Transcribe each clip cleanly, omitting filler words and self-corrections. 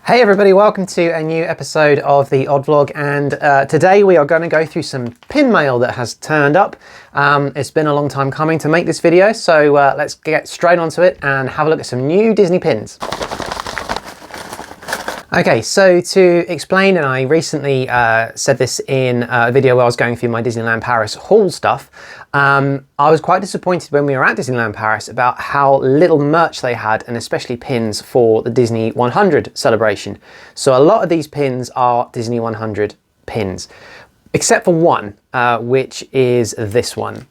Hey everybody, welcome to a new episode of the Odd Vlog, and today we are going to go through some pin mail that has turned up. It's been a long time coming to make this video, so let's get straight onto it and have a look at some new Disney pins. Okay, so to explain, and I recently said this in a video where I was going through my Disneyland Paris haul stuff, I was quite disappointed when we were at Disneyland Paris about how little merch they had, and especially pins for the Disney 100 celebration. So a lot of these pins are Disney 100 pins, except for one, which is this one.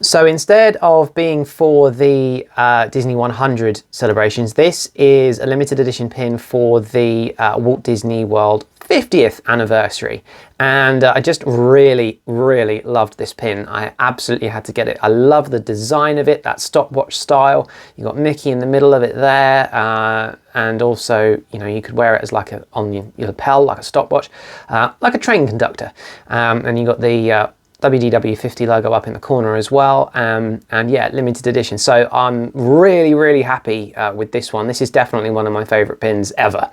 So instead of being for the Disney 100 celebrations, this is a limited edition pin for the Walt Disney World 50th anniversary. And I just really loved this pin. I absolutely had to get it. I love the design of it, that stopwatch style. You got Mickey in the middle of it there. And also, you know, you could wear it as like on your lapel, like a stopwatch, like a train conductor. And you got the WDW50 logo up in the corner as well, and yeah, limited edition. So I'm really happy with this one. This is definitely one of my favorite pins ever.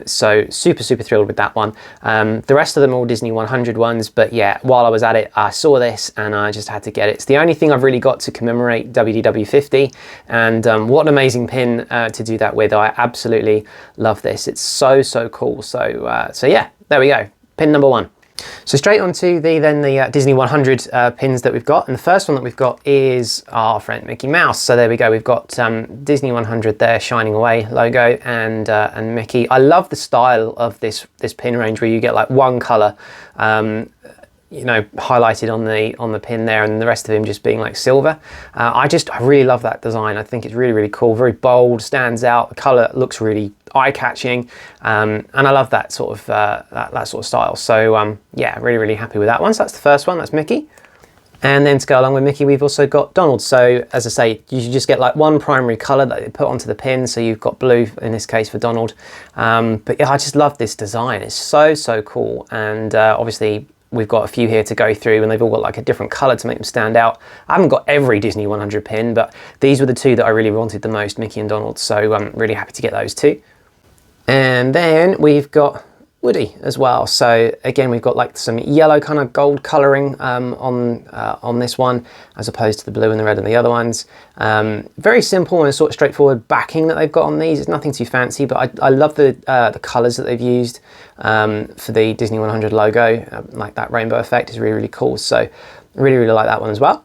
So super thrilled with that one. The rest of them are all Disney 100 ones, but yeah, while I was at it, I saw this and I just had to get it. It's the only thing I've really got to commemorate WDW50, and what an amazing pin to do that with. I absolutely love this. It's so cool. So yeah, there we go, pin number one. So straight on to the Disney 100 pins that we've got, and the first one that we've got is our friend Mickey Mouse. So there we go, we've got Disney 100 there, shining away logo, and Mickey. I love the style of this pin range where you get like one color, you know, highlighted on the pin there, and the rest of him just being like silver. I really love that design. I think it's really cool, very bold, stands out. The color looks really eye-catching, and I love that sort of that sort of style. So yeah, really happy with that one. So that's the first one. That's Mickey. And then to go along with Mickey, we've also got Donald. So as I say, you should just get like one primary color that they put onto the pin. So you've got blue in this case for Donald. But yeah, I just love this design. It's so cool. And obviously we've got a few here to go through, and they've all got like a different color to make them stand out. I haven't got every Disney 100 pin, but these were the two that I really wanted the most, Mickey and Donald. So I'm really happy to get those two. And then we've got Woody as well. So again, we've got like some yellow kind of gold coloring on this one, as opposed to the blue and the red and the other ones. Very simple and sort of straightforward backing that they've got on these. It's nothing too fancy, but I love the colors that they've used for the Disney 100 logo. Like that rainbow effect is really cool. So really like that one as well.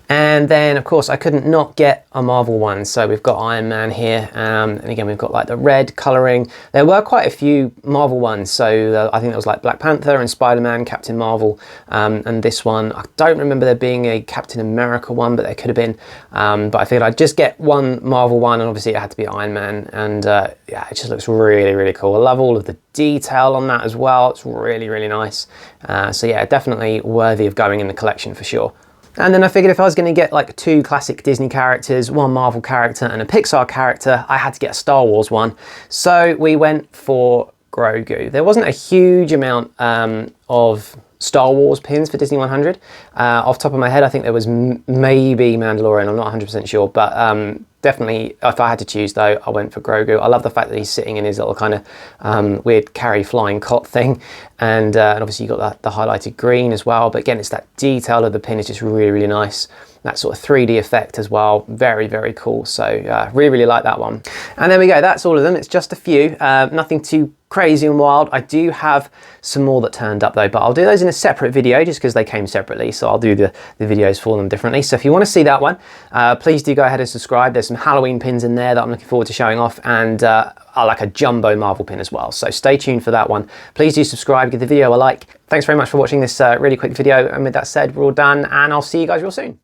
And then of course I couldn't not get a Marvel one, so we've got Iron Man here, and again we've got like the red colouring. There were quite a few Marvel ones, so I think there was like Black Panther and Spider-Man, Captain Marvel, and this one, I don't remember there being a Captain America one, but there could have been, but I figured I'd just get one Marvel one, and obviously it had to be Iron Man, and yeah, it just looks really cool. I love all of the detail on that as well. It's really nice. So yeah, definitely worthy of going in the collection for sure. And then I figured if I was going to get like two classic Disney characters, one Marvel character and a Pixar character, I had to get a Star Wars one. So we went for Grogu. There wasn't a huge amount of Star Wars pins for Disney 100. Off the top of my head, I think there was maybe Mandalorian, I'm not 100% sure, but definitely if I had to choose though, I went for Grogu. I love the fact that he's sitting in his little kind of weird carry flying cot thing, and obviously you got the highlighted green as well, but again, it's that detail of the pin is just really nice. That sort of 3D effect as well, very cool. So really like that one. And there we go, that's all of them. It's just a few, nothing too crazy and wild. I do have some more that turned up though, but I'll do those in a separate video just because they came separately, so I'll do the videos for them differently. So if you want to see that one, please do go ahead and subscribe. There's some Halloween pins in there that I'm looking forward to showing off, and I like a jumbo Marvel pin as well, so stay tuned for that one. Please do subscribe, give the video a like. Thanks very much for watching this really quick video, and with that said, we're all done, and I'll see you guys real soon.